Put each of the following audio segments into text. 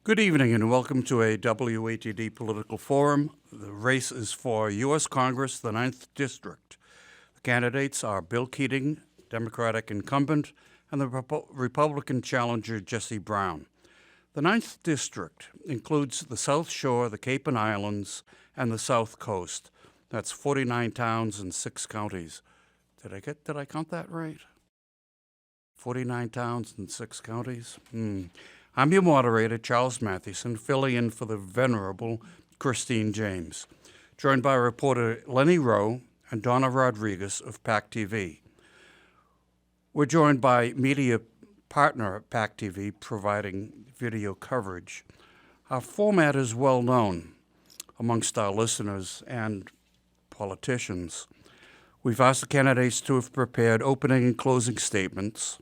Good evening and welcome to a WATD political forum. The race is for U.S. Congress, the 9th District. The candidates are Bill Keating, Democratic incumbent, and the Republican challenger, Jesse Brown. The 9th District includes the South Shore, the Cape and Islands, and the South Coast. That's 49 towns and 6 counties. Did I count that right? 49 towns and 6 counties? I'm your moderator, Charles Mathewson, filling in for the venerable Christine James, joined by reporter Lenny Rowe and Donna Rodriguez of PACTV. We're joined by media partner PACTV, providing video coverage. Our format is well known amongst our listeners and politicians. We've asked the candidates to have prepared opening and closing statements,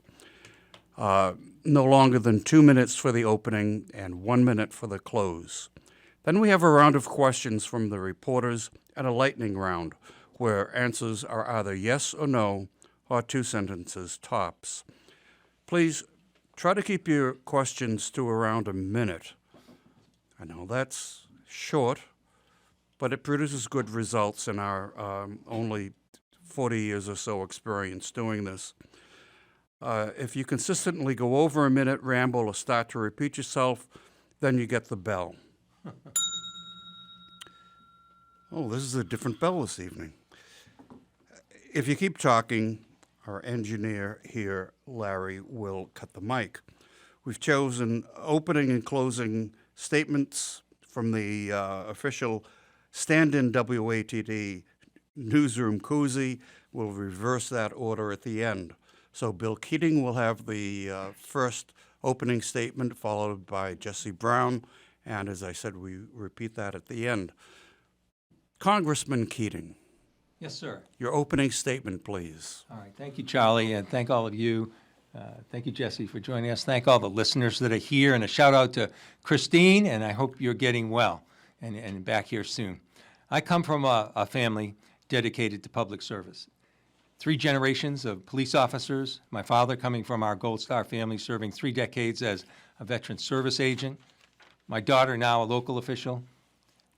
no longer than 2 minutes for the opening and 1 minute for the close. Then we have a round of questions from the reporters and a lightning round where answers are either yes or no or 2 sentences tops. Please try to keep your questions to around a minute. I know that's short, but it produces good results in our only 40 years or so experience doing this. If you consistently go over a minute, ramble, or start to repeat yourself, then you get the bell. Oh, this is a different bell this evening. If you keep talking, our engineer here, Larry, will cut the mic. We've chosen opening and closing statements from the official stand-in WATD newsroom koozie. We'll reverse that order at the end. So Bill Keating will have the first opening statement, followed by Jesse Brown, and as I said, we repeat that at the end. Congressman Keating. Yes, sir. Your opening statement, please. All right. Thank you, Charlie, and thank all of you. Thank you, Jesse, for joining us. Thank all the listeners that are here, and a shout out to Christine, and I hope you're getting well and back here soon. I come from a family dedicated to public service. 3 generations of police officers, my father coming from our Gold Star family, serving 3 decades as a veteran service agent, my daughter now a local official.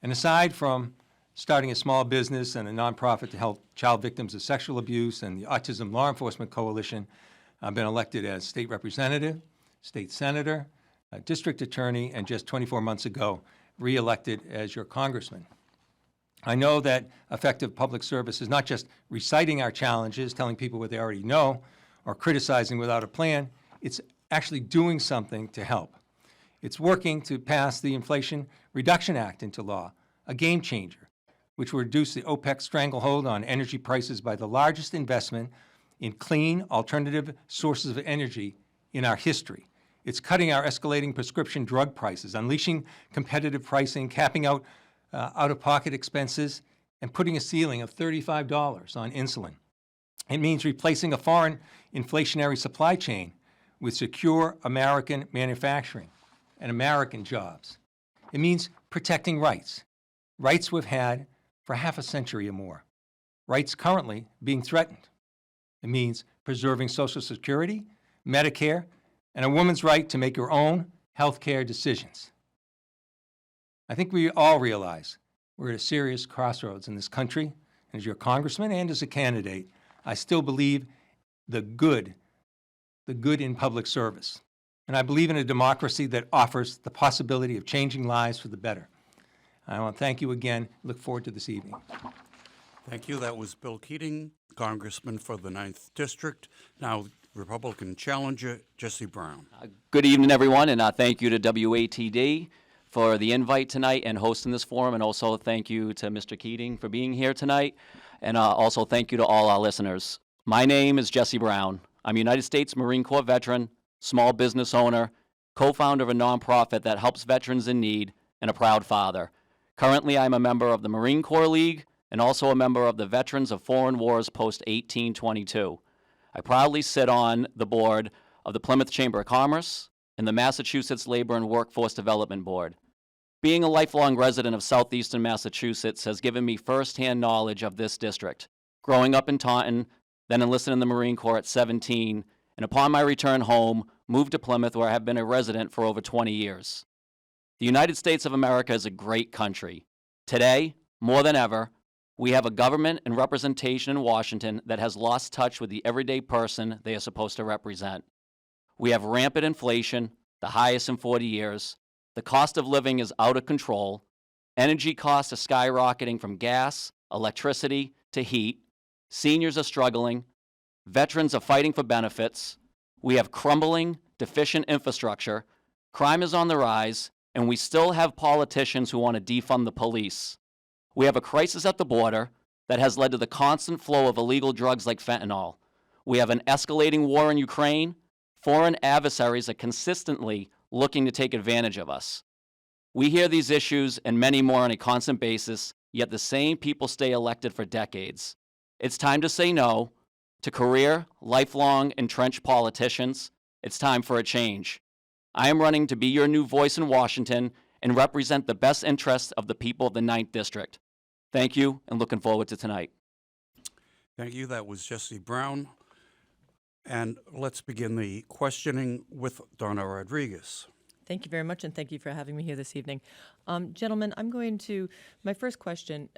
And aside from starting a small business and a nonprofit to help child victims of sexual abuse and the Autism Law Enforcement Coalition, I've been elected as state representative, state senator, district attorney, and just 24 months ago, re-elected as your congressman. I know that effective public service is not just reciting our challenges, telling people what they already know, or criticizing without a plan. It's actually doing something to help. It's working to pass the Inflation Reduction Act into law, a game changer, which will reduce the OPEC stranglehold on energy prices by the largest investment in clean, alternative sources of energy in our history. It's cutting our escalating prescription drug prices, unleashing competitive pricing, capping out out-of-pocket expenses, and putting a ceiling of $35 on insulin. It means replacing a foreign inflationary supply chain with secure American manufacturing and American jobs. It means protecting rights we've had for half a century or more, rights currently being threatened. It means preserving Social Security, Medicare, and a woman's right to make her own health care decisions. I think we all realize we're at a serious crossroads in this country, and as your congressman and as a candidate, I still believe the good in public service. And I believe in a democracy that offers the possibility of changing lives for the better. I want to thank you again. Look forward to this evening. Thank you. That was Bill Keating, congressman for the 9th District. Now, Republican challenger, Jesse Brown. Good evening, everyone, and thank you to WATD for the invite tonight and hosting this forum, and also thank you to Mr. Keating for being here tonight, and also thank you to all our listeners. My name is Jesse Brown. I'm a United States Marine Corps veteran, small business owner, co-founder of a nonprofit that helps veterans in need, and a proud father. Currently, I'm a member of the Marine Corps League and also a member of the Veterans of Foreign Wars Post-1822. I proudly sit on the board of the Plymouth Chamber of Commerce and the Massachusetts Labor and Workforce Development Board. Being a lifelong resident of southeastern Massachusetts has given me firsthand knowledge of this district. Growing up in Taunton, then enlisted in the Marine Corps at 17, and upon my return home, moved to Plymouth, where I have been a resident for over 20 years. The United States of America is a great country. Today, more than ever, we have a government and representation in Washington that has lost touch with the everyday person they are supposed to represent. We have rampant inflation, the highest in 40 years. The cost of living is out of control. Energy costs are skyrocketing from gas, electricity, to heat. Seniors are struggling. Veterans are fighting for benefits. We have crumbling, deficient infrastructure. Crime is on the rise, and we still have politicians who want to defund the police. We have a crisis at the border that has led to the constant flow of illegal drugs like fentanyl. We have an escalating war in Ukraine. Foreign adversaries are consistently looking to take advantage of us. We hear these issues and many more on a constant basis, yet the same people stay elected for decades. It's time to say no to career, lifelong, entrenched politicians. It's time for a change. I am running to be your new voice in Washington and represent the best interests of the people of the 9th District. Thank you, and looking forward to tonight. Thank you. That was Jesse Brown. And let's begin the questioning with Donna Rodriguez. Thank you very much, and thank you for having me here this evening. Gentlemen, my first question,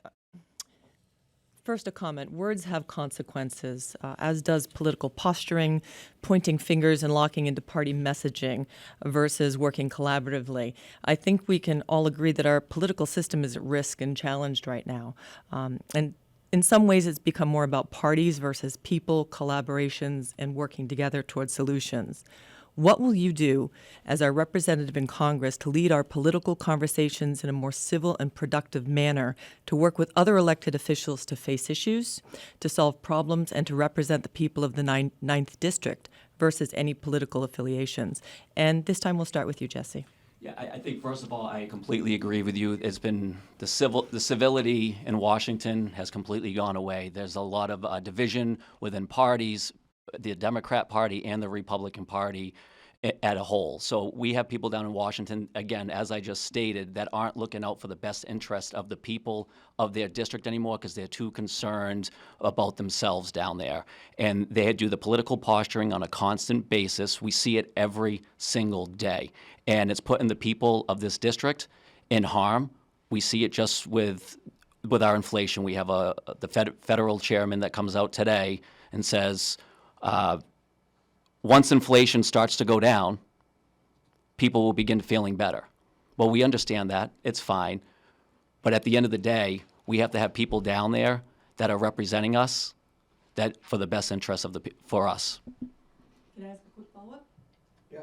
first a comment. Words have consequences, as does political posturing, pointing fingers and locking into party messaging versus working collaboratively. I think we can all agree that our political system is at risk and challenged right now. And in some ways, it's become more about parties versus people, collaborations, and working together towards solutions. What will you do as our representative in Congress to lead our political conversations in a more civil and productive manner, to work with other elected officials to face issues, to solve problems, and to represent the people of the 9th District versus any political affiliations? And this time we'll start with you, Jesse. Yeah, I think first of all, I completely agree with you. It's been the civility in Washington has completely gone away. There's a lot of division within parties, the Democrat Party and the Republican Party at a whole. So we have people down in Washington, again, as I just stated, that aren't looking out for the best interest of the people of their district anymore because they're too concerned about themselves down there. And they do the political posturing on a constant basis. We see it every single day. And it's putting the people of this district in harm. We see it just with our inflation. We have the federal chairman that comes out today and says, once inflation starts to go down, people will begin feeling better. Well, we understand that. It's fine. But at the end of the day, we have to have people down there that are representing us that for the best interests for us. Can I ask a quick follow-up? Yeah.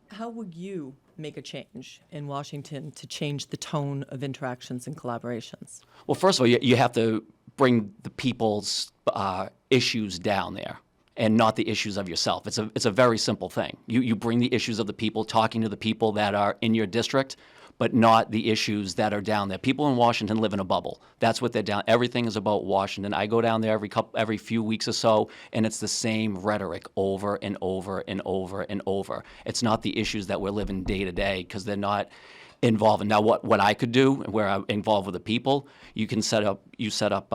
How would you make a change in Washington to change the tone of interactions and collaborations? Well, first of all, you have to bring the people's issues down there, and not the issues of yourself. It's a very simple thing. You bring the issues of the people, talking to the people that are in your district, but not the issues that are down there. People in Washington live in a bubble. That's what they're down. Everything is about Washington. I go down there every few weeks or so, and it's the same rhetoric over and over and over and over. It's not the issues that we're living day to day because they're not involved. Now, what I could do, where I'm involved with the people, you set up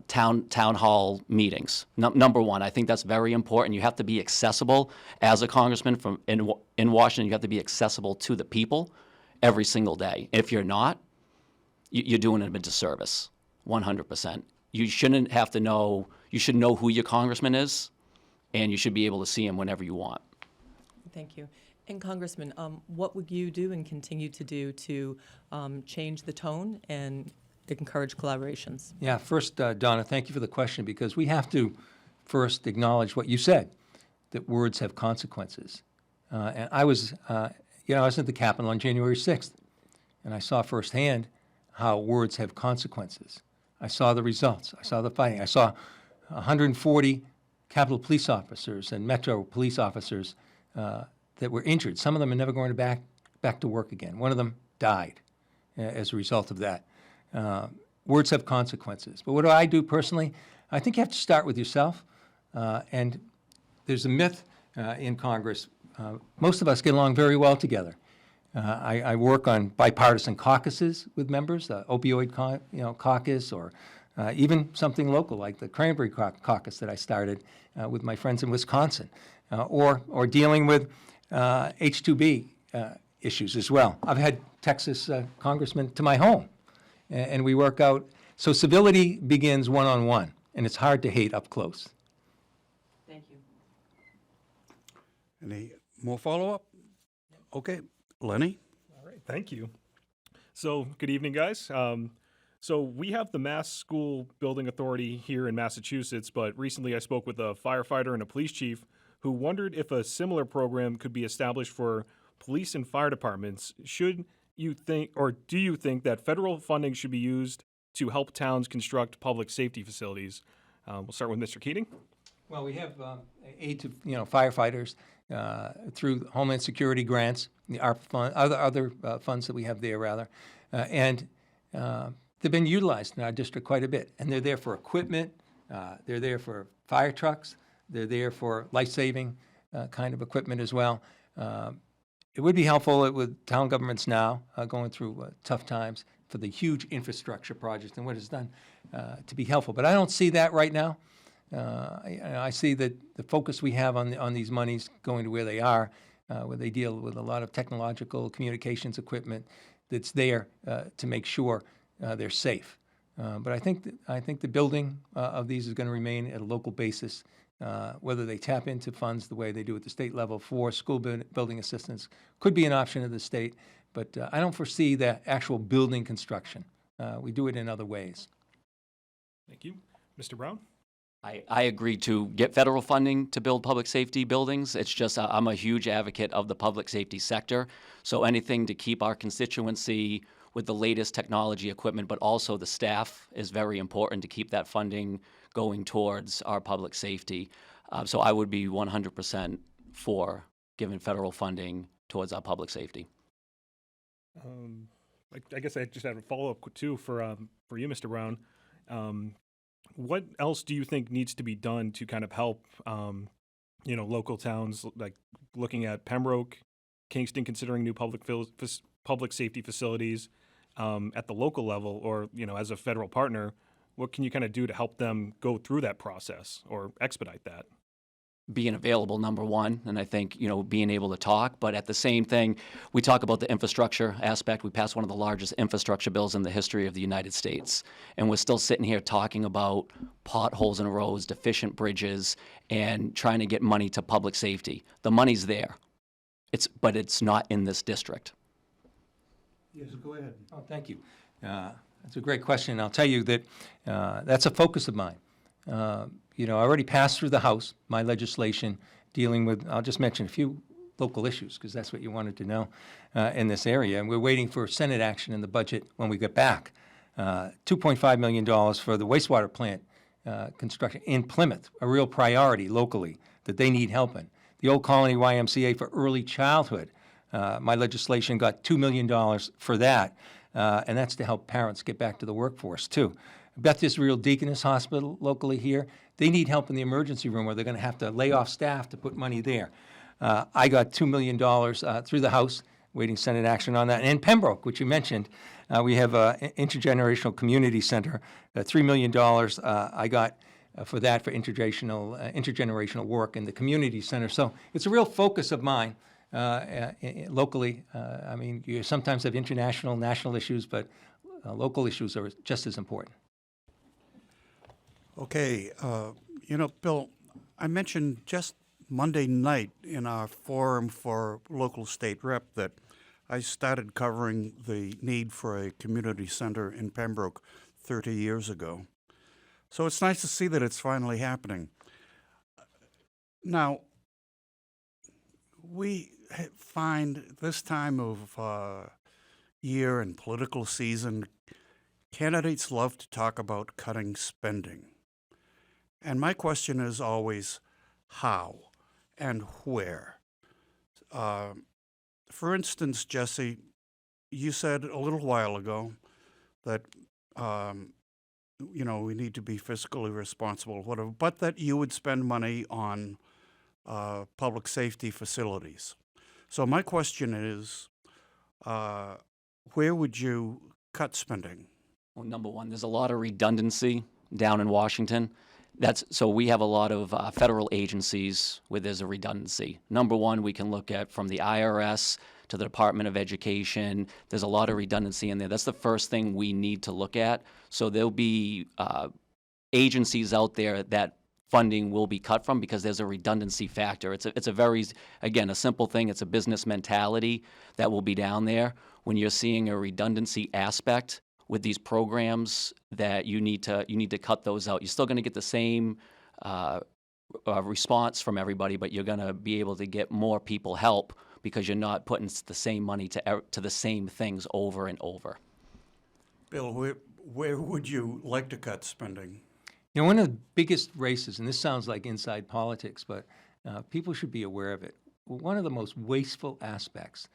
town hall meetings. Number one, I think that's very important. You have to be accessible as a congressman in Washington. You have to be accessible to the people every single day. If you're not, you're doing them a disservice, 100%. You shouldn't have to know. You should know who your congressman is, and you should be able to see him whenever you want. Thank you. And Congressman, what would you do and continue to do to change the tone and encourage collaborations? Yeah, first, Donna, thank you for the question, because we have to first acknowledge what you said, that words have consequences. And I was at the Capitol on January 6th, and I saw firsthand how words have consequences. I saw the results. I saw the fighting. I saw 140 Capitol police officers and Metro police officers that were injured. Some of them are never going back to work again. One of them died as a result of that. Words have consequences. But what do I do personally? I think you have to start with yourself. And there's a myth in Congress. Most of us get along very well together. I work on bipartisan caucuses with members, the opioid caucus, or even something local like the Cranberry Caucus that I started with my friends in Wisconsin, or dealing with H-2B issues as well. I've had Texas congressmen to my home, and we work out. So civility begins one-on-one, and it's hard to hate up close. Thank you. Any more follow-up? Okay, Lenny? All right, thank you. So, good evening, guys. So we have the Mass School Building Authority here in Massachusetts, but recently I spoke with a firefighter and a police chief who wondered if a similar program could be established for police and fire departments. Should you think, or do you think that federal funding should be used to help towns construct public safety facilities? We'll start with Mr. Keating. Well, we have aid to firefighters through Homeland Security grants, the ARP fund, other funds that we have there rather, and they've been utilized in our district quite a bit. And they're there for equipment, they're there for fire trucks, they're there for life-saving kind of equipment as well. It would be helpful with town governments now going through tough times for the huge infrastructure projects and what it's done to be helpful. But I don't see that right now. I see that the focus we have on these monies going to where they are, where they deal with a lot of technological communications equipment that's there to make sure they're safe. But I think the building of these is going to remain at a local basis. Whether they tap into funds the way they do at the state level for school building assistance could be an option of the state, but I don't foresee the actual building construction. We do it in other ways. Thank you. Mr. Brown? I agree to get federal funding to build public safety buildings. It's just I'm a huge advocate of the public safety sector. So anything to keep our constituency with the latest technology equipment, but also the staff is very important to keep that funding going towards our public safety. So I would be 100% for giving federal funding towards our public safety. I guess I just had a follow-up too for you, Mr. Brown. What else do you think needs to be done to kind of help, local towns, like looking at Pembroke, Kingston, considering new public safety facilities at the local level, or as a federal partner? What can you kind of do to help them go through that process or expedite that? Being available, number one, and I think, being able to talk, but at the same thing, we talk about the infrastructure aspect. We passed one of the largest infrastructure bills in the history of the United States, and we're still sitting here talking about potholes in roads, deficient bridges, and trying to get money to public safety. The money's there, but it's not in this district. Yes, go ahead. Oh, thank you. That's a great question. I'll tell you that that's a focus of mine. I already passed through the House my legislation dealing with, I'll just mention a few local issues because that's what you wanted to know in this area. And we're waiting for Senate action in the budget when we get back. $2.5 million for the wastewater plant construction in Plymouth, a real priority locally that they need help in. The Old Colony YMCA for early childhood. My legislation got $2 million for that, and that's to help parents get back to the workforce too. Beth Israel Deaconess Hospital locally here, they need help in the emergency room where they're going to have to lay off staff to put money there. I got $2 million through the House, waiting Senate action on that. And in Pembroke, which you mentioned, we have an intergenerational community center, $3 million I got for that for intergenerational work in the community center. So it's a real focus of mine locally. You sometimes have international, national issues, but local issues are just as important. Okay, Bill, I mentioned just Monday night in our forum for local state rep that I started covering the need for a community center in Pembroke 30 years ago. So it's nice to see that it's finally happening. Now, we find this time of year and political season, candidates love to talk about cutting spending. And my question is always, how and where? For instance, Jesse, you said a little while ago that, we need to be fiscally responsible, whatever, but that you would spend money on public safety facilities. So my question is, where would you cut spending? Well, number one, there's a lot of redundancy down in Washington. So we have a lot of federal agencies where there's a redundancy. Number one, we can look at from the IRS to the Department of Education. There's a lot of redundancy in there. That's the first thing we need to look at. So there'll be agencies out there that funding will be cut from because there's a redundancy factor. It's a very, again, a simple thing. It's a business mentality that will be down there. When you're seeing a redundancy aspect with these programs, that you need to cut those out. You're still going to get the same response from everybody, but you're going to be able to get more people help because you're not putting the same money to the same things over and over. Bill, where would you like to cut spending? You know, one of the biggest races, and this sounds like inside politics, but people should be aware of it. One of the most wasteful aspects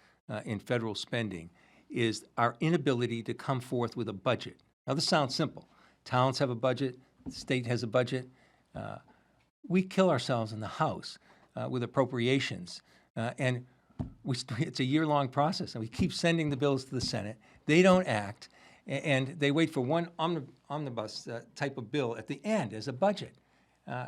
in federal spending is our inability to come forth with a budget. Now, this sounds simple. Towns have a budget, the state has a budget. We kill ourselves in the House with appropriations, and it's a year-long process, and we keep sending the bills to the Senate. They don't act, and they wait for one omnibus type of bill at the end as a budget,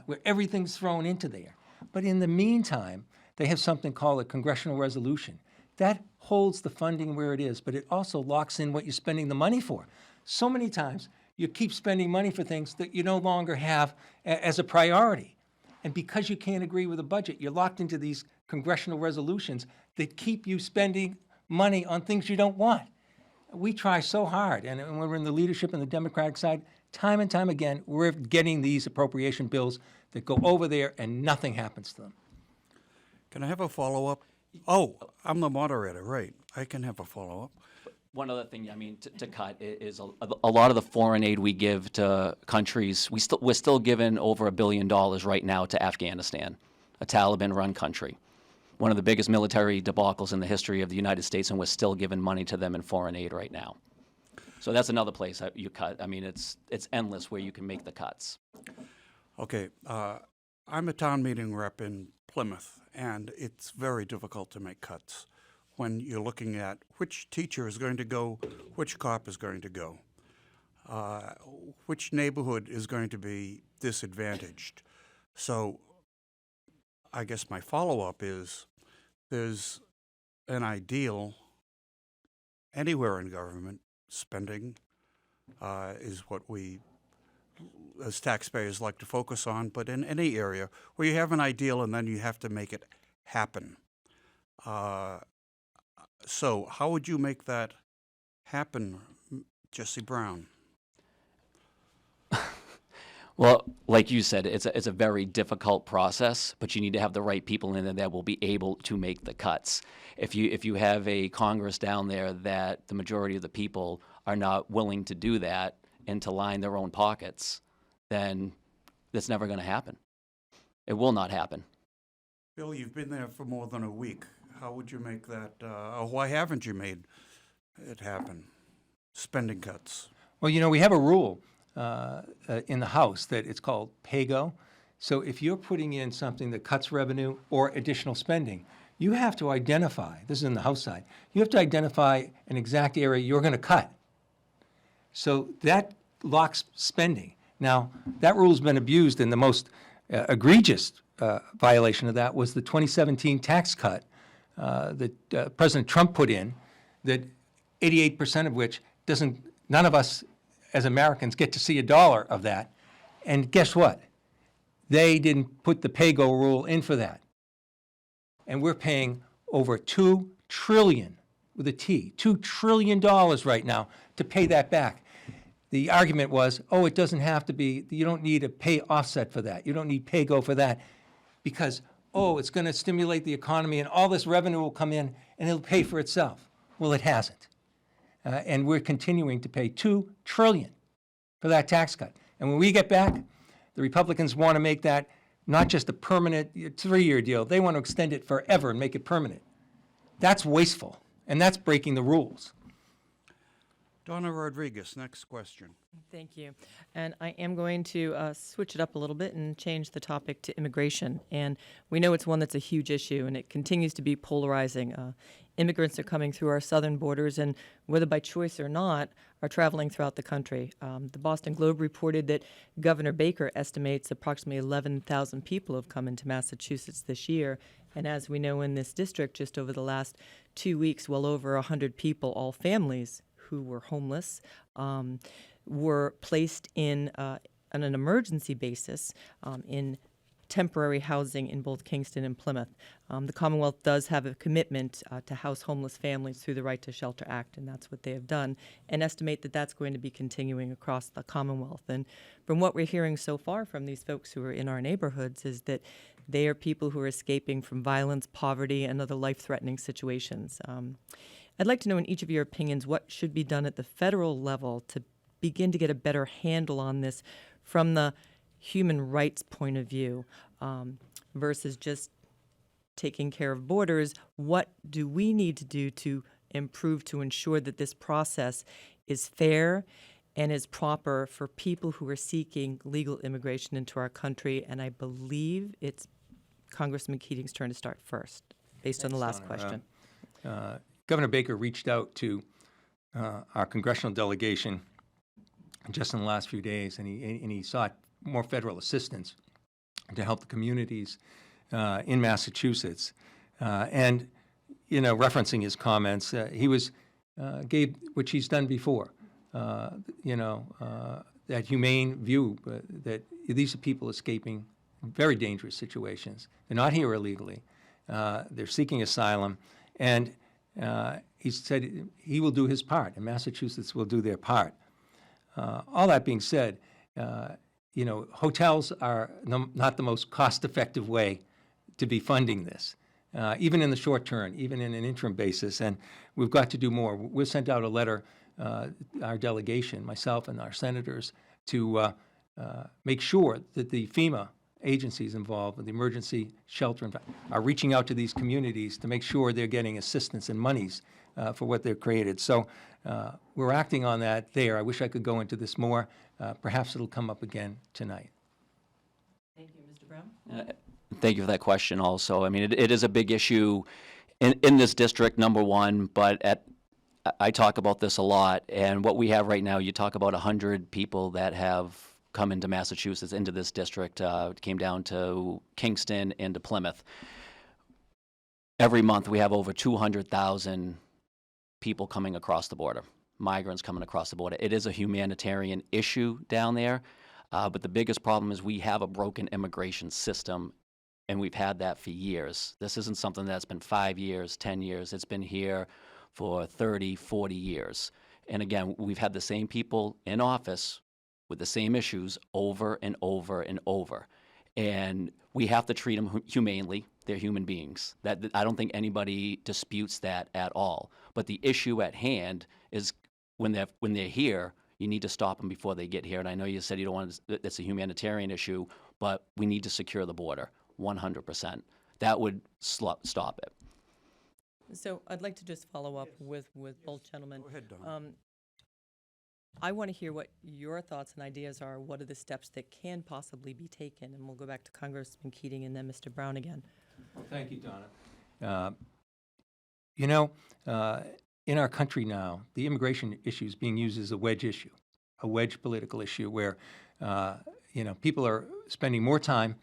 where everything's thrown into there. But in the meantime, they have something called a congressional resolution. That holds the funding where it is, but it also locks in what you're spending the money for. So many times, you keep spending money for things that you no longer have as a priority. And because you can't agree with a budget, you're locked into these congressional resolutions that keep you spending money on things you don't want. We try so hard, and when we're in the leadership and the Democratic side, time and time again, we're getting these appropriation bills that go over there and nothing happens to them. Can I have a follow-up? Oh, I'm the moderator, right. I can have a follow-up. One other thing, I mean, to cut is a lot of the foreign aid we give to countries. We're still giving over $1 billion right now to Afghanistan, a Taliban-run country, one of the biggest military debacles in the history of the United States, and we're still giving money to them in foreign aid right now. So that's another place that you cut. I mean, it's endless where you can make the cuts. Okay, I'm a town meeting rep in Plymouth, and it's very difficult to make cuts when you're looking at which teacher is going to go, which cop is going to go, which neighborhood is going to be disadvantaged. So I guess my follow-up is there's an ideal anywhere in government. Spending is what we as taxpayers like to focus on, but in any area where you have an ideal and then you have to make it happen. So how would you make that happen, Jesse Brown? Well, like you said, it's a very difficult process, but you need to have the right people in there that will be able to make the cuts. If you have a Congress down there that the majority of the people are not willing to do that and to line their own pockets, then that's never going to happen. It will not happen. Bill, you've been there for more than a week. How would you make that, or why haven't you made it happen? Spending cuts. Well, you know, we have a rule in the House that it's called pay-go. So if you're putting in something that cuts revenue or additional spending, you have to identify, this is in the House side, you have to identify an exact area you're going to cut. So that locks spending. Now, that rule's been abused, and the most egregious violation of that was the 2017 tax cut that President Trump put in, that 88% of which none of us as Americans get to see $1 of that. And guess what? They didn't put the pay-go rule in for that. And we're paying over $2 trillion, with a T, $2 trillion right now to pay that back. The argument was, oh, it doesn't have to be, you don't need a pay offset for that. You don't need pay-go for that because, oh, it's going to stimulate the economy and all this revenue will come in and it'll pay for itself. Well, it hasn't. And we're continuing to pay $2 trillion for that tax cut. And when we get back, the Republicans want to make that not just a permanent 3-year deal. They want to extend it forever and make it permanent. That's wasteful, and that's breaking the rules. Donna Rodriguez, next question. Thank you. And I am going to switch it up a little bit and change the topic to immigration. And we know it's one that's a huge issue, and it continues to be polarizing. Immigrants are coming through our southern borders, and whether by choice or not, are traveling throughout the country. The Boston Globe reported that Governor Baker estimates approximately 11,000 people have come into Massachusetts this year, And as we know in this district, just over the last 2 weeks, well over 100 people, all families who were homeless, were placed in on an emergency basis in temporary housing in both Kingston and Plymouth. The Commonwealth does have a commitment to house homeless families through the Right to Shelter Act, and that's what they have done, and estimate that that's going to be continuing across the Commonwealth. And from what we're hearing so far from these folks who are in our neighborhoods is that they are people who are escaping from violence, poverty, and other life-threatening situations. I'd like to know, in each of your opinions, what should be done at the federal level to begin to get a better handle on this from the human rights point of view, versus just taking care of borders. What do we need to do to improve to ensure that this process is fair and is proper for people who are seeking legal immigration into our country? And I believe it's Congressman Keating's turn to start first, based on the last Thanks, Donna. question. Governor Baker reached out to our congressional delegation just in the last few days, and he sought more federal assistance to help the communities in Massachusetts. And, referencing his comments, he gave, which he's done before, that humane view that these are people escaping very dangerous situations. They're not here illegally. They're seeking asylum. And he said he will do his part, and Massachusetts will do their part. All that being said, hotels are not the most cost-effective way to be funding this, even in the short term, even in an interim basis, and we've got to do more. We've sent out a letter, our delegation, myself and our senators, to make sure that the FEMA agencies involved with the emergency shelter are reaching out to these communities to make sure they're getting assistance and monies for what they've created. So we're acting on that there. I wish I could go into this more. Perhaps it'll come up again tonight. Thank you, Mr. Brown. Thank you for that question also. I mean, it is a big issue in this district, number one, but I talk about this a lot, and what we have right now, you talk about 100 people that have come into Massachusetts, into this district, came down to Kingston and to Plymouth. Every month we have over 200,000 people coming across the border, migrants coming across the border. It is a humanitarian issue down there, but the biggest problem is we have a broken immigration system, and we've had that for years. This isn't something that's been 5 years, 10 years. It's been here for 30, 40 years. And again, we've had the same people in office with the same issues over and over and over. And we have to treat them humanely. They're human beings. That I don't think anybody disputes that at all. But the issue at hand is when they're here, you need to stop them before they get here. And I know you said you don't want to, it's a humanitarian issue, but we need to secure the border 100%. That would stop it. So I'd like to just follow up with both gentlemen. Go ahead, Don. I want to hear what your thoughts and ideas are. What are the steps that can possibly be taken? And we'll go back to Congressman Keating and then Mr. Brown again. Thank you, Donna. In our country now, the immigration issue is being used as a wedge issue, a wedge political issue where, people are spending more time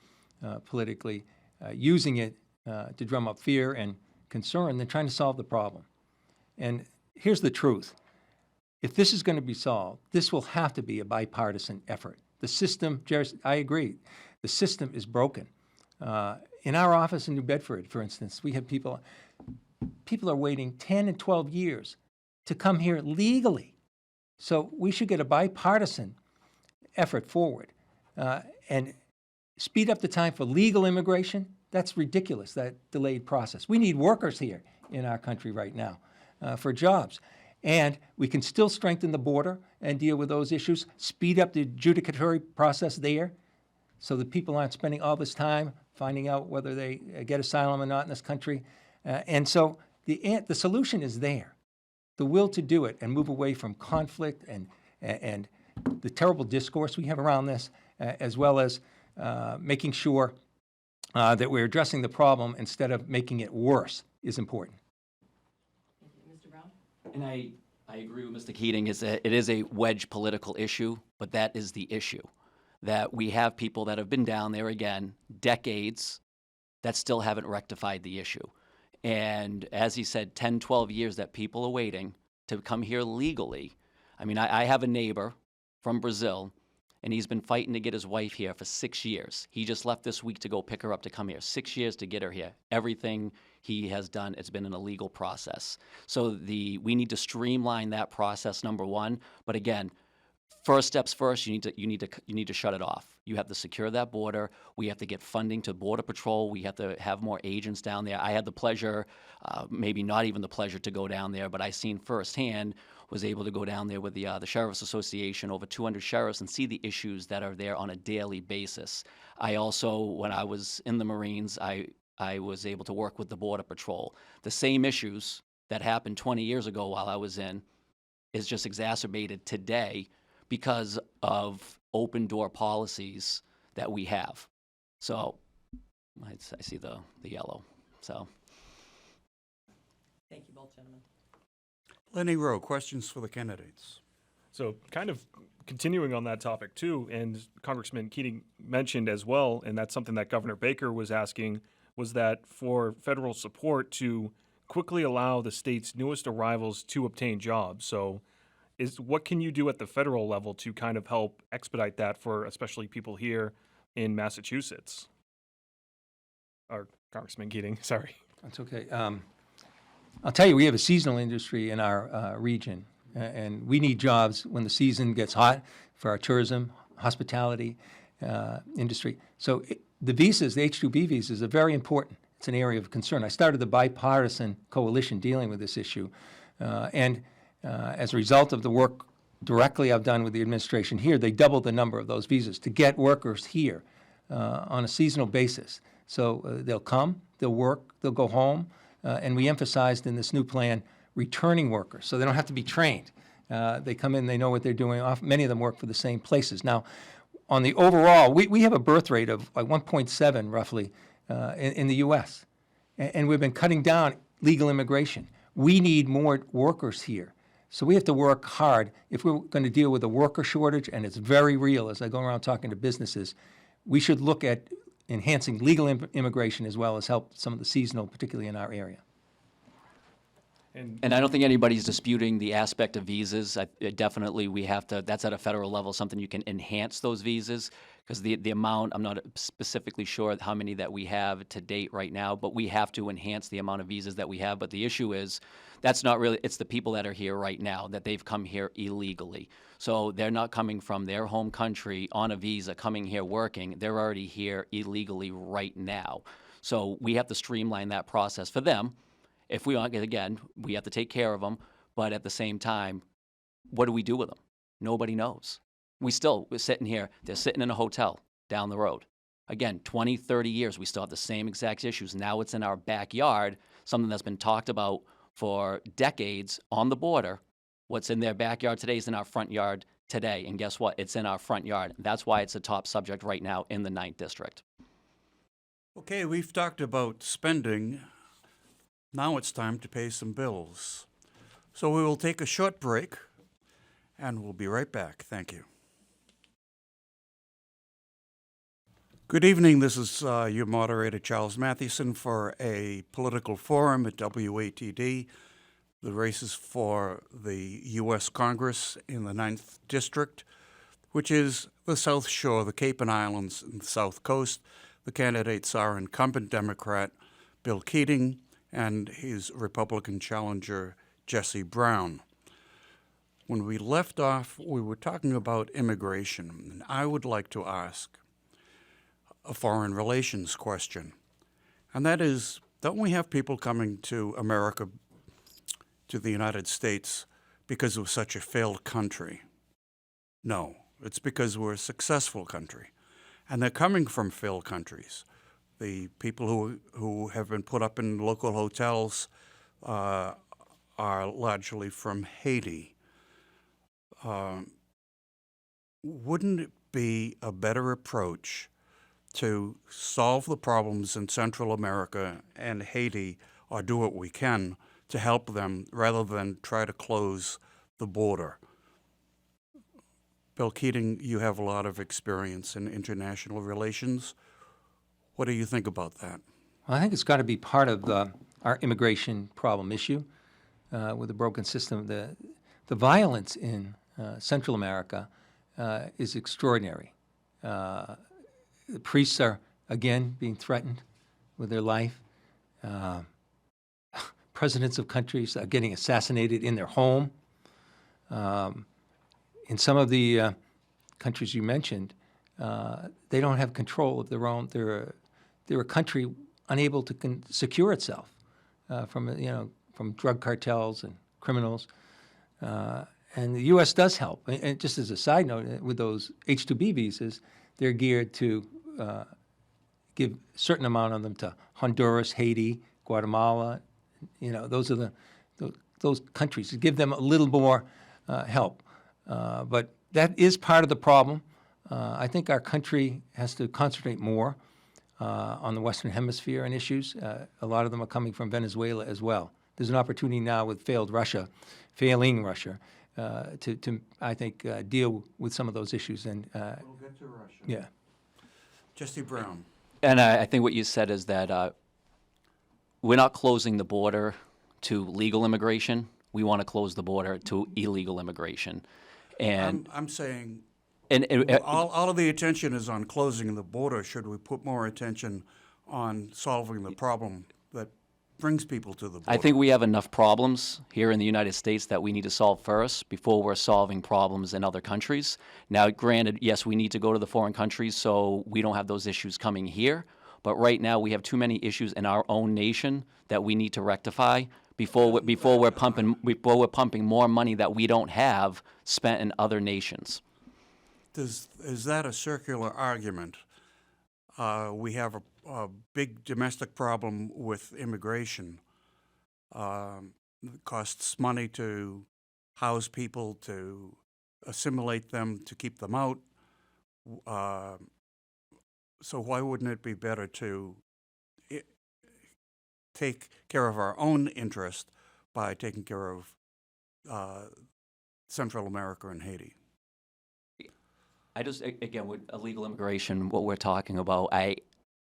politically using it to drum up fear and concern than trying to solve the problem. And here's the truth. If this is going to be solved, this will have to be a bipartisan effort. The system, I agree, the system is broken. In our office in New Bedford, for instance, we have people are waiting 10 and 12 years to come here legally. So we should get a bipartisan effort forward and speed up the time for legal immigration. That's ridiculous, that delayed process. We need workers here in our country right now for jobs. And we can still strengthen the border and deal with those issues, speed up the adjudicatory process there so that people aren't spending all this time finding out whether they get asylum or not in this country. And so the solution is there, the will to do it and move away from conflict and the terrible discourse we have around this, as well as making sure that we're addressing the problem instead of making it worse is important. Mr. Brown? And I agree with Mr. Keating. It is a wedge political issue, but that is the issue. That we have people that have been down there, again, decades, that still haven't rectified the issue. And as he said, 10, 12 years that people are waiting to come here legally. I mean, I have a neighbor from Brazil, and he's been fighting to get his wife here for 6 years. He just left this week to go pick her up to come here. 6 years to get her here. Everything he has done, it's been an illegal process. So we need to streamline that process, number one. But again, first steps first, you need to shut it off. You have to secure that border. We have to get funding to Border Patrol. We have to have more agents down there. I had the pleasure, maybe not even the pleasure to go down there, but I seen firsthand, was able to go down there with the Sheriff's Association, over 200 sheriffs, and see the issues that are there on a daily basis. I also, when I was in the Marines, I was able to work with the Border Patrol. The same issues that happened 20 years ago while I was in is just exacerbated today because of open door policies that we have. So I see the yellow. So Thank you both, gentlemen. Lenny Rowe, questions for the candidates. So kind of continuing on that topic too, and Congressman Keating mentioned as well, and that's something that Governor Baker was asking, was that for federal support to quickly allow the state's newest arrivals to obtain jobs. So what can you do at the federal level to kind of help expedite that for especially people here in Massachusetts? Or Congressman Keating, sorry. That's okay. I'll tell you, we have a seasonal industry in our region, and we need jobs when the season gets hot for our tourism, hospitality industry. So the visas, the H-2B visas, are very important. It's an area of concern. I started the bipartisan coalition dealing with this issue, and as a result of the work directly I've done with the administration here, they doubled the number of those visas to get workers here on a seasonal basis. So they'll come, they'll work, they'll go home, and we emphasized in this new plan returning workers, so they don't have to be trained. They come in, they know what they're doing. Many of them work for the same places. Now, on the overall, we have a birth rate of like 1.7 roughly in the U.S., and we've been cutting down legal immigration. We need more workers here. So we have to work hard. If we're going to deal with a worker shortage, and it's very real as I go around talking to businesses, we should look at enhancing legal immigration as well as help some of the seasonal, particularly in our area. And I don't think anybody's disputing the aspect of visas. Definitely, we have to, that's at a federal level, something you can enhance those visas, because the amount, I'm not specifically sure how many that we have to date right now, but we have to enhance the amount of visas that we have. But the issue is, that's not really, it's the people that are here right now, that they've come here illegally. So they're not coming from their home country on a visa, coming here working. They're already here illegally right now. So we have to streamline that process for them. If we want, again, we have to take care of them, but at the same time, what do we do with them? Nobody knows. We're sitting here, they're sitting in a hotel down the road. Again, 20, 30 years, we still have the same exact issues. Now it's in our backyard, something that's been talked about for decades on the border. What's in their backyard today is in our front yard today, and guess what? It's in our front yard. That's why it's a top subject right now in the 9th District. Okay, we've talked about spending. Now it's time to pay some bills. So we will take a short break, and we'll be right back. Thank you. Good evening. This is your moderator, Charles Mathewson, for a political forum at WATD. The races for the U.S. Congress in the 9th District, which is the South Shore, the Cape and Islands, and the South Coast. The candidates are incumbent Democrat Bill Keating and his Republican challenger, Jesse Brown. When we left off, we were talking about immigration, and I would like to ask a foreign relations question. And that is, don't we have people coming to America, to the United States, because we're such a failed country? No, it's because we're a successful country. And they're coming from failed countries. The people who have been put up in local hotels are largely from Haiti. Wouldn't it be a better approach to solve the problems in Central America and Haiti, or do what we can to help them, rather than try to close the border? Bill Keating, you have a lot of experience in international relations. What do you think about that? I think it's got to be part of our immigration problem issue with the broken system. The violence in Central America is extraordinary. The priests are, again, being threatened with their life. Presidents of countries are getting assassinated in their home. In some of the countries you mentioned, they don't have control of their own. They're a country unable to secure itself from drug cartels and criminals. And the U.S. does help. And just as a side note, with those H-2B visas, they're geared to give a certain amount of them to Honduras, Haiti, Guatemala. Those are those countries to give them a little more help. But that is part of the problem. I think our country has to concentrate more on the Western Hemisphere and issues. A lot of them are coming from Venezuela as well. There's an opportunity now with failing Russia, to I think, deal with some of those issues. And We'll get to Russia. yeah. Jesse Brown. And I think what you said is that we're not closing the border to legal immigration. We want to close the border to illegal immigration. And I'm saying and all of the attention is on closing the border. Should we put more attention on solving the problem that brings people to the border? I think we have enough problems here in the United States that we need to solve first before we're solving problems in other countries. Now, granted, yes, we need to go to the foreign countries so we don't have those issues coming here. But right now, we have too many issues in our own nation that we need to rectify before we're pumping more money that we don't have spent in other nations. Is that a circular argument? We have a big domestic problem with immigration. It costs money to house people, to assimilate them, to keep them out. So why wouldn't it be better to take care of our own interest by taking care of Central America and Haiti? Again, with illegal immigration, what we're talking about, I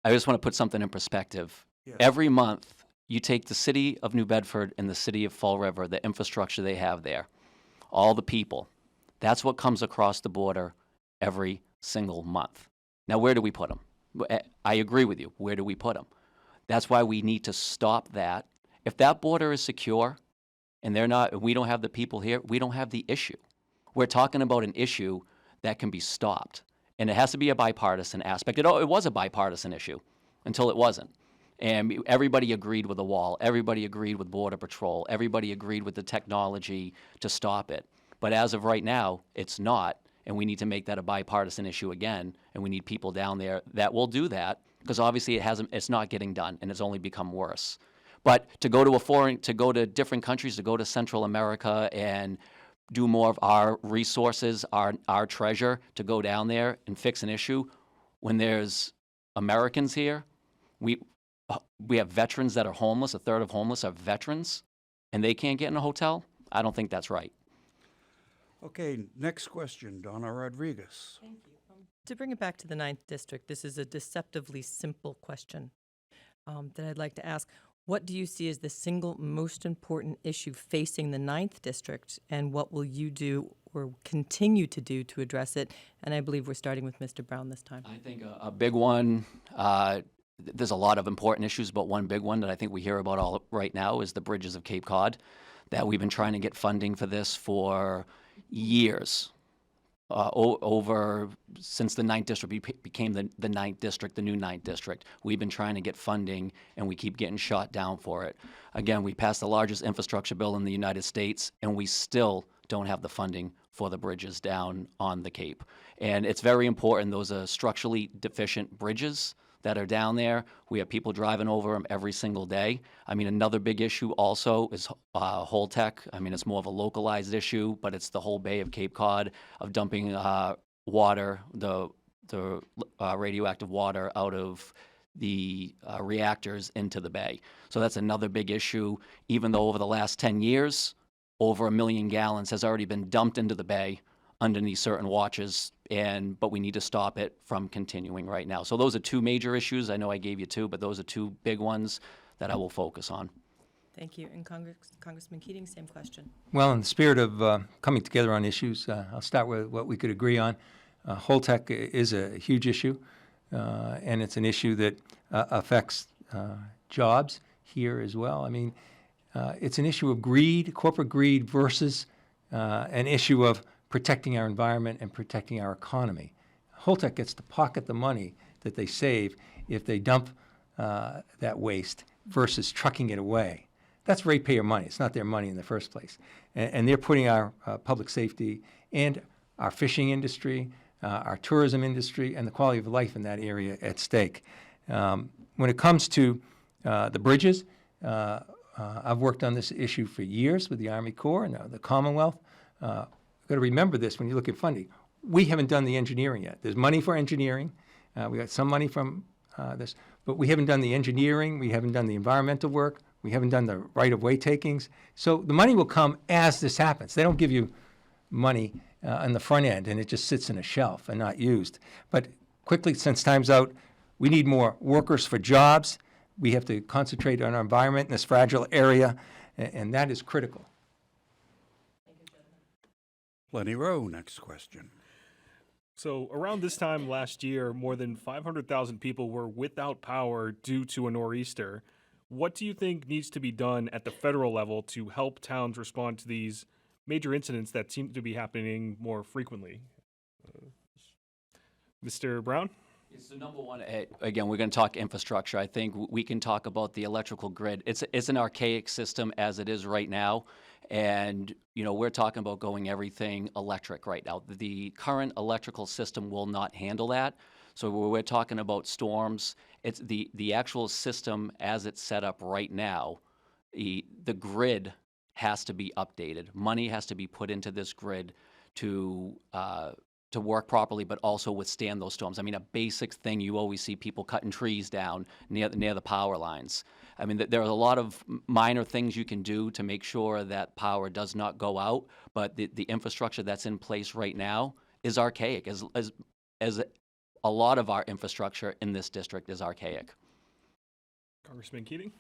just want to put something in perspective. Yes. Every month, you take the city of New Bedford and the city of Fall River, the infrastructure they have there, all the people. That's what comes across the border every single month. Now, where do we put them? I agree with you. Where do we put them? That's why we need to stop that. If that border is secure and we don't have the people here, we don't have the issue. We're talking about an issue that can be stopped. And it has to be a bipartisan aspect. It was a bipartisan issue until it wasn't. And everybody agreed with the wall. Everybody agreed with Border Patrol. Everybody agreed with the technology to stop it. But as of right now, it's not. And we need to make that a bipartisan issue again. And we need people down there that will do that, because obviously it's not getting done, and it's only become worse. But to go to different countries, to go to Central America and do more of our resources, our treasure, to go down there and fix an issue, when there's Americans here, we have veterans that are homeless. A third of homeless are veterans, and they can't get in a hotel. I don't think that's right. Okay, next question, Donna Rodriguez. Thank you. To bring it back to the 9th District, this is a deceptively simple question that I'd like to ask. What do you see as the single most important issue facing the 9th District, and what will you do or continue to do to address it? And I believe we're starting with Mr. Brown this time. I think a big one, there's a lot of important issues, but one big one that I think we hear about all right now is the bridges of Cape Cod, that we've been trying to get funding for this for years. Since the 9th District became the 9th District, the new 9th District. We've been trying to get funding, and we keep getting shot down for it. Again, we passed the largest infrastructure bill in the United States, and we still don't have the funding for the bridges down on the Cape. And it's very important. Those are structurally deficient bridges that are down there. We have people driving over them every single day. I mean, another big issue also is Holtec. I mean, it's more of a localized issue, but it's the whole Bay of Cape Cod of dumping water, the radioactive water out of the reactors into the bay. So that's another big issue. Even though over the last 10 years, over 1 million gallons has already been dumped into the bay underneath certain watches, but we need to stop it from continuing right now. So those are two major issues. I know I gave you two, but those are two big ones that I will focus on. Thank you. And Congressman Keating, same question. Well, in the spirit of coming together on issues, I'll start with what we could agree on. Holtec is a huge issue, and it's an issue that affects jobs here as well. I mean, it's an issue of greed, corporate greed, versus an issue of protecting our environment and protecting our economy. Holtec gets to pocket the money that they save if they dump that waste versus trucking it away. That's ratepayer money. It's not their money in the first place. And they're putting our public safety and our fishing industry, our tourism industry, and the quality of life in that area at stake. When it comes to the bridges, I've worked on this issue for years with the Army Corps and the Commonwealth. You've got to remember this when you look at funding. We haven't done the engineering yet. There's money for engineering. We got some money from this, but we haven't done the engineering. We haven't done the environmental work. We haven't done the right-of-way takings. So the money will come as this happens. They don't give you money on the front end, and it just sits in a shelf and not used. But quickly, since time's out, we need more workers for jobs. We have to concentrate on our environment in this fragile area, and that is critical. Lenny Rowe, next question. So around this time last year, more than 500,000 people were without power due to a nor'easter. What do you think needs to be done at the federal level to help towns respond to these major incidents that seem to be happening more frequently? Mr. Brown? It's the number one. Again, we're going to talk infrastructure. I think we can talk about the electrical grid. It's an archaic system as it is right now. And, we're talking about going everything electric right now. The current electrical system will not handle that. So we're talking about storms. It's the actual system as it's set up right now. The grid has to be updated. Money has to be put into this grid to work properly, but also withstand those storms. I mean, a basic thing, you always see people cutting trees down near the power lines. I mean, there are a lot of minor things you can do to make sure that power does not go out, but the infrastructure that's in place right now is archaic, as a lot of our infrastructure in this district is archaic. Congressman Keating?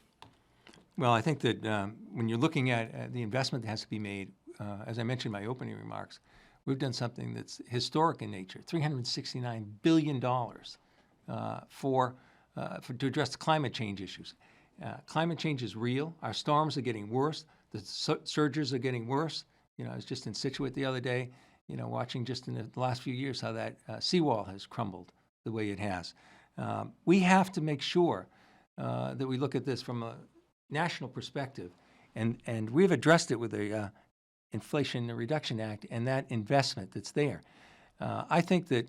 Well, I think that when you're looking at the investment that has to be made, as I mentioned in my opening remarks, we've done something that's historic in nature, $369 billion to address the climate change issues. Climate change is real. Our storms are getting worse. The surges are getting worse. I was just in Situate the other day, watching just in the last few years how that seawall has crumbled the way it has. We have to make sure that we look at this from a national perspective, and we've addressed it with the Inflation Reduction Act and that investment that's there. I think that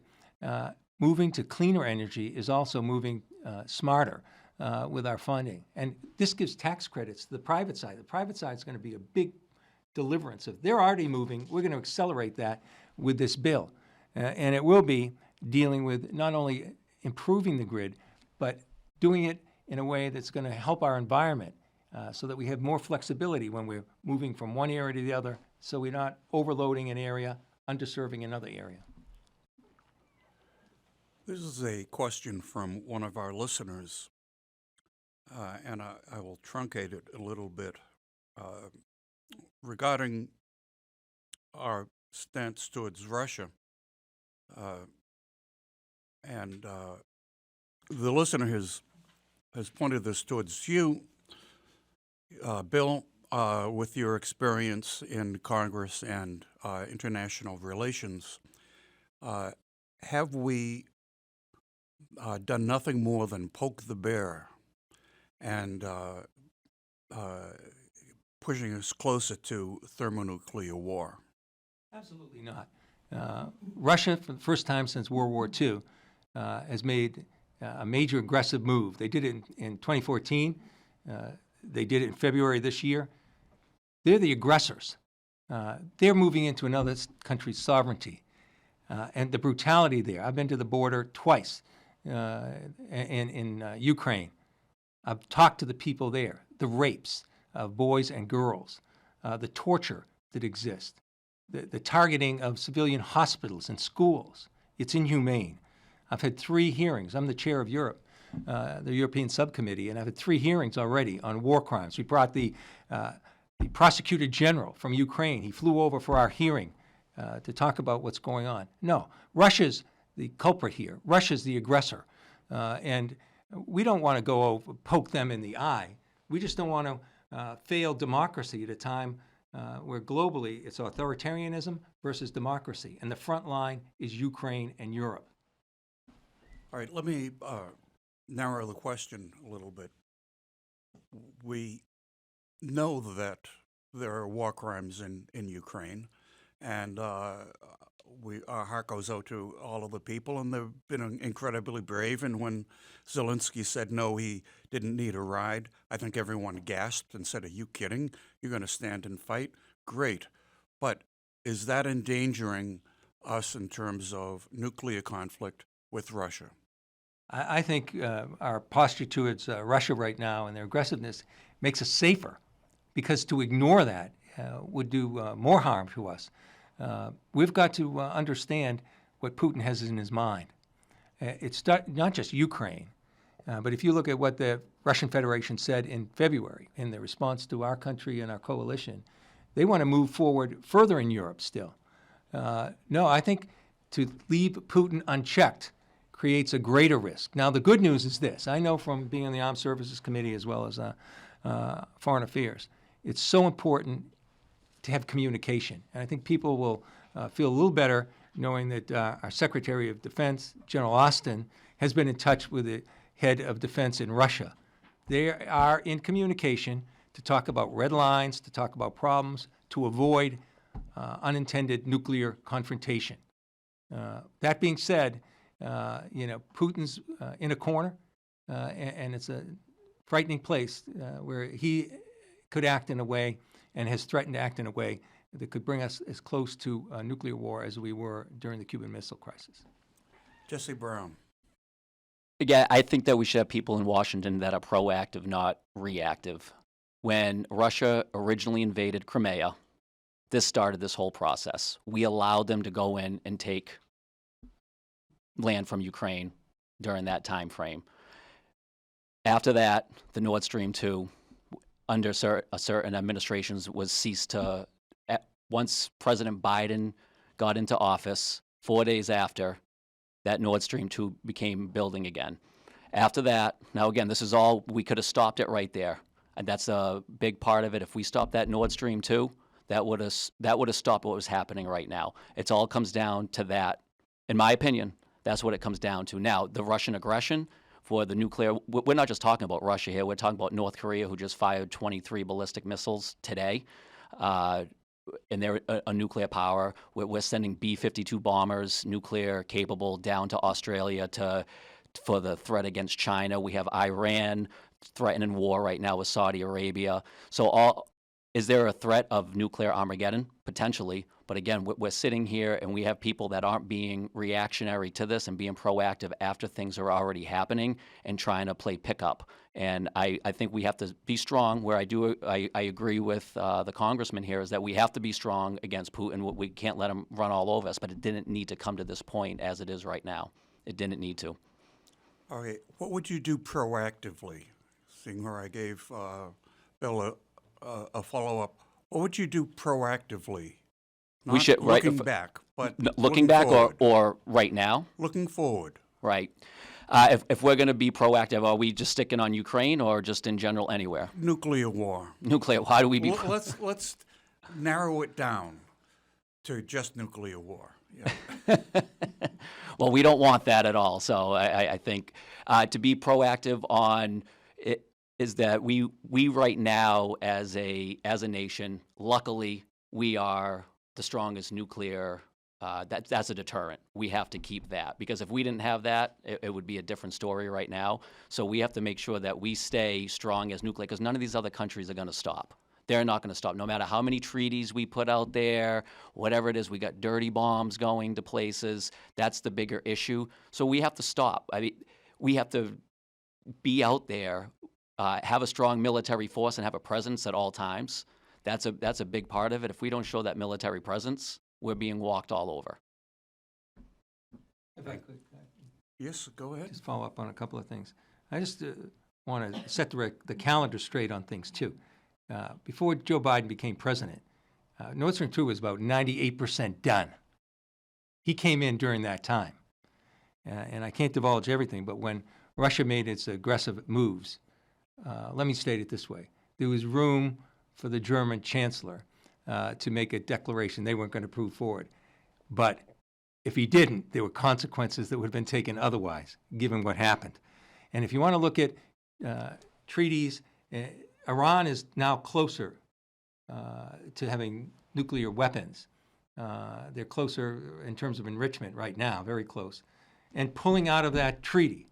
moving to cleaner energy is also moving smarter with our funding. And this gives tax credits to the private side. The private side is going to be a big deliverance. If they're already moving, we're going to accelerate that with this bill. And it will be dealing with not only improving the grid, but doing it in a way that's going to help our environment so that we have more flexibility when we're moving from one area to the other, so we're not overloading an area, underserving another area. This is a question from one of our listeners, and I will truncate it a little bit. Regarding our stance towards Russia, and the listener has pointed this towards you, Bill, with your experience in Congress and international relations. Have we done nothing more than poke the bear and pushing us closer to thermonuclear war? Absolutely not. Russia, for the first time since World War II, has made a major aggressive move. They did it in 2014. They did it in February this year. They're the aggressors. They're moving into another country's sovereignty. And the brutality there. I've been to the border twice in Ukraine. I've talked to the people there, the rapes of boys and girls, the torture that exists. the targeting of civilian hospitals and schools. It's inhumane. I've had 3 hearings. I'm the chair of Europe, the European Subcommittee, and I've had 3 hearings already on war crimes. We brought the prosecutor general from Ukraine. He flew over for our hearing to talk about what's going on. No, Russia's the culprit here. Russia's the aggressor. And we don't want to go over, poke them in the eye. We just don't want to fail democracy at a time where globally it's authoritarianism versus democracy. And the front line is Ukraine and Europe. All right, let me narrow the question a little bit. We know that there are war crimes in Ukraine, and our heart goes out to all of the people, and they've been incredibly brave. And when Zelensky said no, he didn't need a ride, I think everyone gasped and said, "Are you kidding? You're going to stand and fight? Great." But is that endangering us in terms of nuclear conflict with Russia? I think our posture towards Russia right now and their aggressiveness makes us safer, because to ignore that would do more harm to us. We've got to understand what Putin has in his mind. It's not just Ukraine, but if you look at what the Russian Federation said in February in their response to our country and our coalition, they want to move forward further in Europe still. No, I think to leave Putin unchecked creates a greater risk. Now, the good news is this. I know from being on the Armed Services Committee as well as Foreign Affairs, it's so important to have communication. And I think people will feel a little better knowing that our Secretary of Defense, General Austin, has been in touch with the head of defense in Russia. They are in communication to talk about red lines, to talk about problems, to avoid unintended nuclear confrontation. That being said, Putin's in a corner, and it's a frightening place where he could act in a way and has threatened to act in a way that could bring us as close to nuclear war as we were during the Cuban Missile Crisis. Jesse Brown. Again, I think that we should have people in Washington that are proactive, not reactive. When Russia originally invaded Crimea, this started this whole process. We allowed them to go in and take land from Ukraine during that time frame. After that, the Nord Stream 2, under certain administrations, was ceased to. Once President Biden got into office, 4 days after, that Nord Stream 2 became building again. After that, now again, this is all, we could have stopped it right there. And that's a big part of it. If we stopped that Nord Stream 2, that would have stopped what was happening right now. It all comes down to that. In my opinion, that's what it comes down to. Now, the Russian aggression for the nuclear, we're not just talking about Russia here. We're talking about North Korea, who just fired 23 ballistic missiles today. And they're a nuclear power. We're sending B-52 bombers, nuclear capable, down to Australia for the threat against China. We have Iran threatening war right now with Saudi Arabia. So is there a threat of nuclear Armageddon? Potentially. But again, we're sitting here and we have people that aren't being reactionary to this and being proactive after things are already happening and trying to play pickup. And I think we have to be strong. Where I agree with the congressman here is that we have to be strong against Putin. We can't let him run all over us, but it didn't need to come to this point as it is right now. It didn't need to. All right, what would you do proactively? Seeing where I gave Bill a follow-up, what would you do proactively? Not looking back, but looking back forward. or right now? Looking forward. Right. If we're going to be proactive, are we just sticking on Ukraine or just in general anywhere? Nuclear war. Nuclear. How do we be? Let's narrow it down to just nuclear war. Yeah. Well, we don't want that at all. So I think to be proactive on it is that we right now as a nation, luckily we are the strongest nuclear. That's a deterrent. We have to keep that, because if we didn't have that, it would be a different story right now. So we have to make sure that we stay strong as nuclear, because none of these other countries are going to stop. They're not going to stop. No matter how many treaties we put out there, whatever it is, we got dirty bombs going to places. That's the bigger issue. So we have to stop. I mean, we have to be out there, have a strong military force and have a presence at all times. That's a big part of it. If we don't show that military presence, we're being walked all over. If I could Yes, go ahead. just follow up on a couple of things. I just want to set the calendar straight on things, too. Before Joe Biden became president, Nord Stream 2 was about 98% done. He came in during that time. And I can't divulge everything, but when Russia made its aggressive moves, let me state it this way. There was room for the German chancellor to make a declaration they weren't going to prove forward. But if he didn't, there were consequences that would have been taken otherwise, given what happened. And if you want to look at treaties, Iran is now closer to having nuclear weapons. They're closer in terms of enrichment right now, very close. And pulling out of that treaty,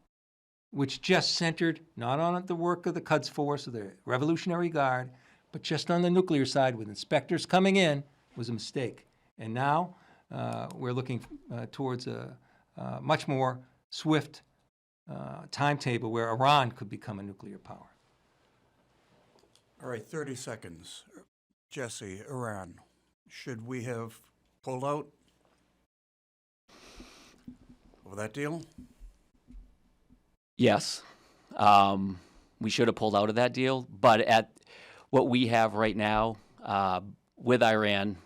which just centered not on the work of the Quds Force or the Revolutionary Guard, but just on the nuclear side with inspectors coming in, was a mistake. And now we're looking towards a much more swift timetable where Iran could become a nuclear power. All right, 30 seconds. Jesse, Iran, should we have pulled out of that deal? Yes, we should have pulled out of that deal. But at what we have right now with Iran,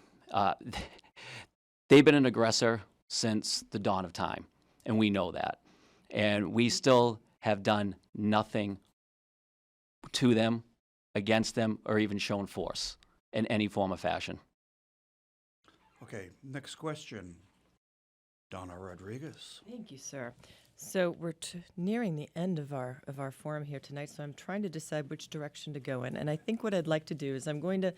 they've been an aggressor since the dawn of time, and we know that. And we still have done nothing to them, against them, or even shown force in any form or fashion. Okay, next question. Donna Rodriguez. Thank you, sir. So we're nearing the end of our forum here tonight, so I'm trying to decide which direction to go in. And I think what I'd like to do is I'm going to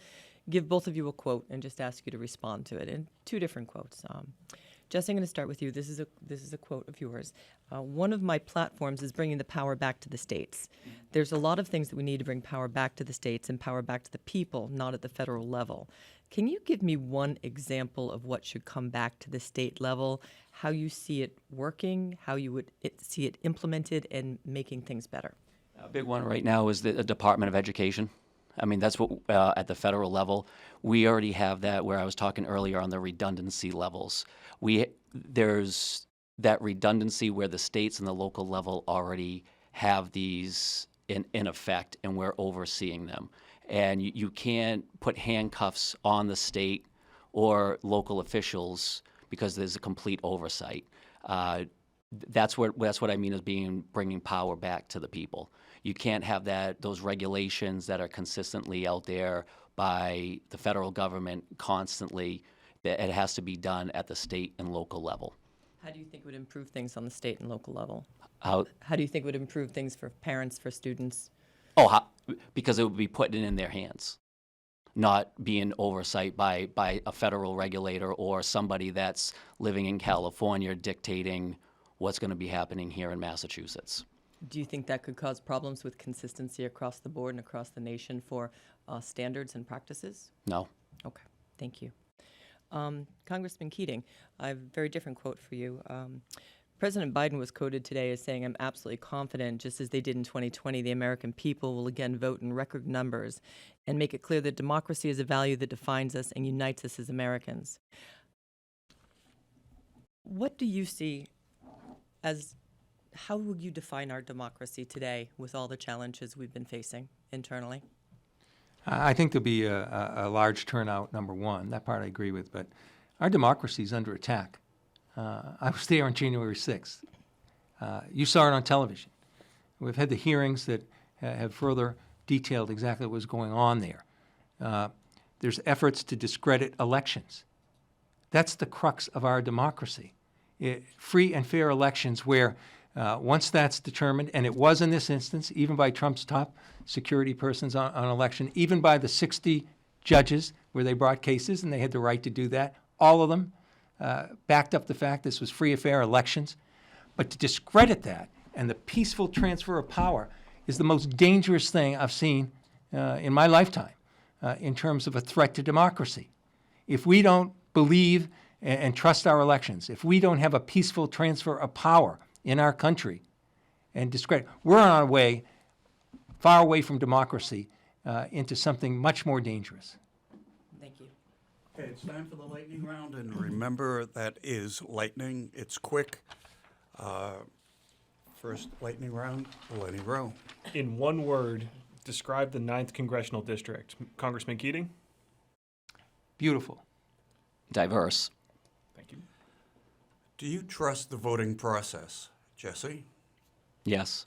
give both of you a quote and just ask you to respond to it in two different quotes. Jesse, I'm going to start with you. This is a quote of yours. One of my platforms is bringing the power back to the states. There's a lot of things that we need to bring power back to the states and power back to the people, not at the federal level. Can you give me one example of what should come back to the state level, how you see it working, how you would see it implemented and making things better? A big one right now is the Department of Education. I mean, that's what at the federal level, we already have that where I was talking earlier on the redundancy levels. There's that redundancy where the states and the local level already have these in effect, and we're overseeing them. And you can't put handcuffs on the state or local officials because there's a complete oversight. That's what I mean as bringing power back to the people. You can't have those regulations that are consistently out there by the federal government constantly. That it has to be done at the state and local level. How do you think it would improve things on the state and local level? How do you think it would improve things for parents, for students? Because it would be put in their hands, not being oversight by a federal regulator or somebody that's living in California dictating what's going to be happening here in Massachusetts. Do you think that could cause problems with consistency across the board and across the nation for standards and practices? No. Okay, thank you. Congressman Keating, I have a very different quote for you. President Biden was quoted today as saying, "I'm absolutely confident, just as they did in 2020, the American people will again vote in record numbers and make it clear that democracy is a value that defines us and unites us as Americans." What do you see as, how would you define our democracy today with all the challenges we've been facing internally? I think there'll be a large turnout, number one. That part I agree with. But our democracy is under attack. I was there on January 6th. You saw it on television. We've had the hearings that have further detailed exactly what was going on there. There's efforts to discredit elections. That's the crux of our democracy. Free and fair elections where once that's determined, and it was in this instance, even by Trump's top security persons on election, even by the 60 judges where they brought cases and they had the right to do that, all of them backed up the fact this was free and fair elections. But to discredit that and the peaceful transfer of power is the most dangerous thing I've seen in my lifetime in terms of a threat to democracy. If we don't believe and trust our elections, if we don't have a peaceful transfer of power in our country and discredit, we're on our way far away from democracy into something much more dangerous. Thank you. Okay, it's time for the lightning round, and remember that is lightning. It's quick. First lightning round, Lenny Rowe. In one word, describe the 9th Congressional District. Congressman Keating? Beautiful. Diverse. Thank you. Do you trust the voting process? Jesse? Yes.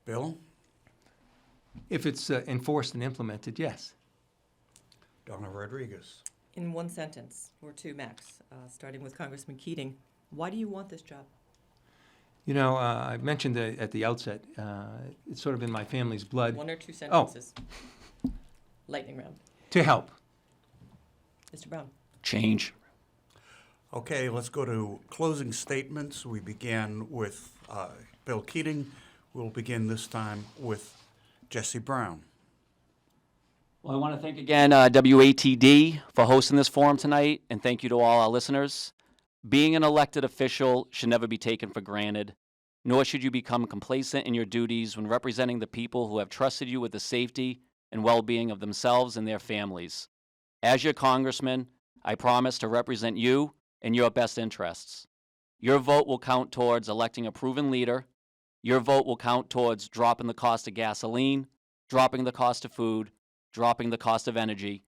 Bill? If it's enforced and implemented, yes. Donna Rodriguez? In one sentence, or two max, starting with Congressman Keating, why do you want this job? You know, I mentioned at the outset, it's sort of in my family's blood One or two sentences. Lightning round. to help. Mr. Brown. Change. Okay, let's go to closing statements. We began with Bill Keating. We'll begin this time with Jesse Brown. Well, I want to thank again WATD for hosting this forum tonight, and thank you to all our listeners. Being an elected official should never be taken for granted, nor should you become complacent in your duties when representing the people who have trusted you with the safety and well-being of themselves and their families. As your congressman, I promise to represent you and your best interests. Your vote will count towards electing a proven leader. Your vote will count towards dropping the cost of gasoline, dropping the cost of food, dropping the cost of energy,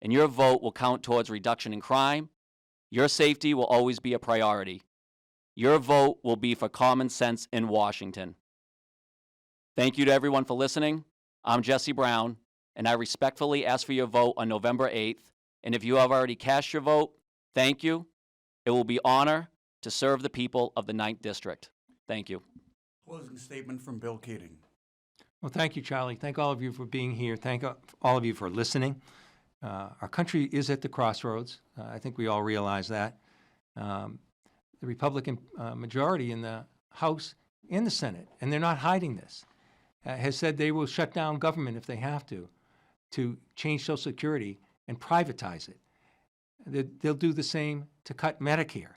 and your vote will count towards reduction in crime. Your safety will always be a priority. Your vote will be for common sense in Washington. Thank you to everyone for listening. I'm Jesse Brown, and I respectfully ask for your vote on November 8th. And if you have already cast your vote, thank you. It will be an honor to serve the people of the 9th District. Thank you. Closing statement from Bill Keating. Well, thank you, Charlie. Thank all of you for being here. Thank all of you for listening. Our country is at the crossroads. I think we all realize that. The Republican majority in the House and the Senate, and they're not hiding this, has said they will shut down government if they have to change Social Security and privatize it. They'll do the same to cut Medicare.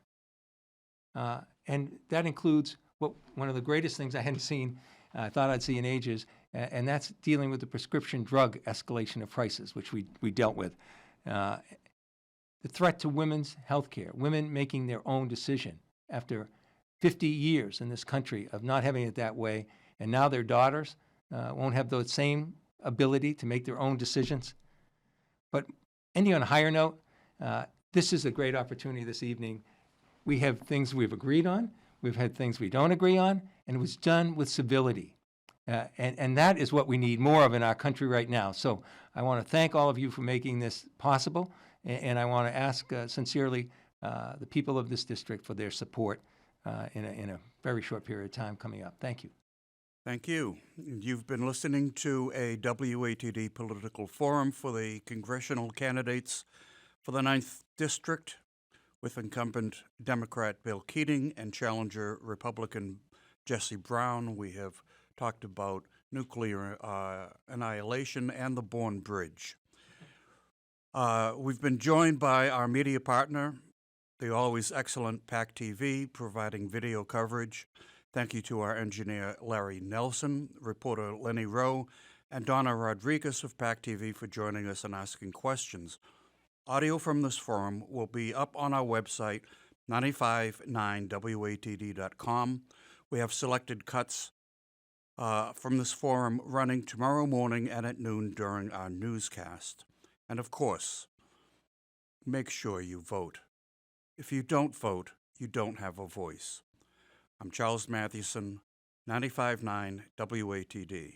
And that includes one of the greatest things I hadn't seen, I thought I'd see in ages, and that's dealing with the prescription drug escalation of prices, which we dealt with. The threat to women's health care, women making their own decision after 50 years in this country of not having it that way, and now their daughters won't have the same ability to make their own decisions. But ending on a higher note, this is a great opportunity this evening. We have things we've agreed on, we've had things we don't agree on, and it was done with civility. And that is what we need more of in our country right now. So I want to thank all of you for making this possible, and I want to ask sincerely the people of this district for their support in a very short period of time coming up. Thank you. Thank you. You've been listening to a WATD political forum for the congressional candidates for the 9th District with incumbent Democrat Bill Keating and challenger Republican Jesse Brown. We have talked about nuclear annihilation and the Bourne Bridge. We've been joined by our media partner, the always excellent PACTV, providing video coverage. Thank you to our engineer, Larry Nelson, reporter Lenny Rowe, and Donna Rodriguez of PACTV for joining us and asking questions. Audio from this forum will be up on our website, 959watd.com. We have selected cuts from this forum running tomorrow morning and at noon during our newscast. And of course, make sure you vote. If you don't vote, you don't have a voice. I'm Charles Mathewson, 95.9 WATD.